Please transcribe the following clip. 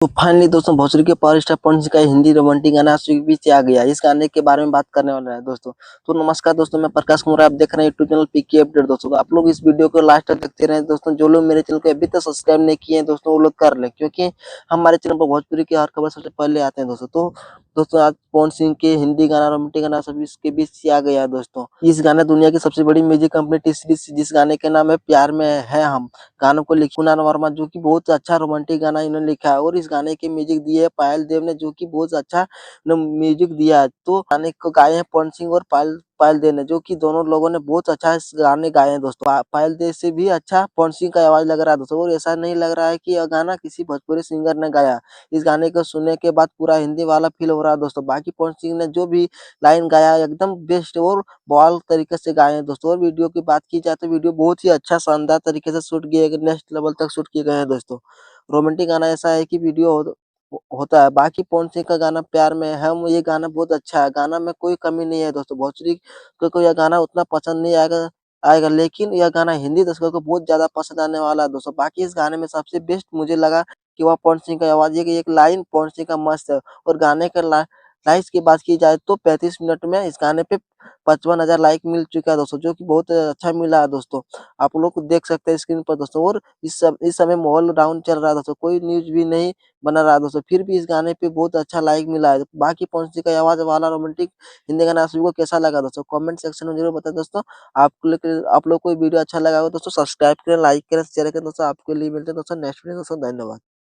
तो फाइनली दोस्तों भोसड़ी के पावर स्टार पंच का हिंदी रोमांटिक गाना बीच आ गया। इस गाने के बारे में बात करने वाला है दोस्तों। तो नमस्कार दोस्तों, मैं प्रकाश कुमार, आप देख रहे हैं यूट्यूब चैनल पीके अपडेट दोस्तों। तो आप लोग इस वीडियो को लास्ट तक देखते रहे दोस्तों। जो लोग मेरे चैनल को अभी तक सब्सक्राइब नहीं किए हैं दोस्तों, वो लोग कर लें, क्योंकि हमारे चैनल पर भोजपुरी की हर खबर सबसे पहले आते हैं दोस्तों। तो दोस्तों आज पवन सिंह के हिंदी गाना रोमांटिक गाना सभी इसके बीच आ गया है दोस्तों। इस गाने दुनिया की सबसे बड़ी म्यूजिक कंपनी टी सीरीज, जिस गाने के नाम है प्यार में है हम, गानों को लिखा कुणाल वर्मा, जो कि बहुत अच्छा रोमांटिक गाना इन्होंने लिखा है। और इस गाने की म्यूजिक दी है पायल देव ने, जो कि बहुत अच्छा म्यूजिक दिया है। तो गाने को गाए हैं पवन सिंह और पायल पायल देव ने, जो कि दोनों लोगों ने बहुत अच्छा इस गाने गाए हैं दोस्तों। पायल देव से भी अच्छा पवन सिंह का आवाज लग रहा है दोस्तों। और ऐसा नहीं लग रहा है कि यह गाना किसी भोजपुरी सिंगर ने गाया। इस गाने को सुनने के बाद पूरा हिंदी वाला फील हो रहा है दोस्तों। बाकी पवन सिंह ने जो भी लाइन गाया एकदम बेस्ट और बवाल तरीके से गाए हैं दोस्तों। और वीडियो की बात की जाए तो वीडियो बहुत ही अच्छा शानदार तरीके से शूट किए गए, नेक्स्ट लेवल तक शूट किए गए हैं दोस्तों। रोमांटिक गाना ऐसा है कि वीडियो होता है। बाकी पवन सिंह का गाना प्यार में हम, ये गाना बहुत अच्छा है। गाना में कोई कमी नहीं है दोस्तों। भोजपुरी को यह गाना उतना पसंद नहीं आएगा, लेकिन यह गाना हिंदी दर्शकों को बहुत ज्यादा पसंद आने वाला है दोस्तों। बाकी इस गाने में सबसे बेस्ट मुझे लगा कि वह पवन सिंह का आवाज, ये एक लाइन पवन सिंह का मस्त है। और गाने का लाइक्स की बात की जाए तो 35 मिनट में इस गाने पे 55,000 लाइक मिल चुका है दोस्तों, जो कि बहुत अच्छा मिला है दोस्तों। आप लोग को देख सकते हैं स्क्रीन पर दोस्तों। और इस समय माहौल डाउन चल रहा है दोस्तों, कोई न्यूज भी नहीं बना रहा है दोस्तों, फिर भी इस गाने पे बहुत अच्छा लाइक मिला है। बाकी पवन सिंह का आवाज वाला रोमांटिक हिंदी गाना आप सभी को कैसा लगा दोस्तों, कमेंट सेक्शन में जरूर बताएं दोस्तों। आप लोग को वीडियो अच्छा लगा हो दोस्तों, सब्सक्राइब करें, लाइक करें, शेयर करें दोस्तों। आपके लिए मिलते हैं दोस्तों नेक्स्ट वीडियो दोस्तों। धन्यवाद।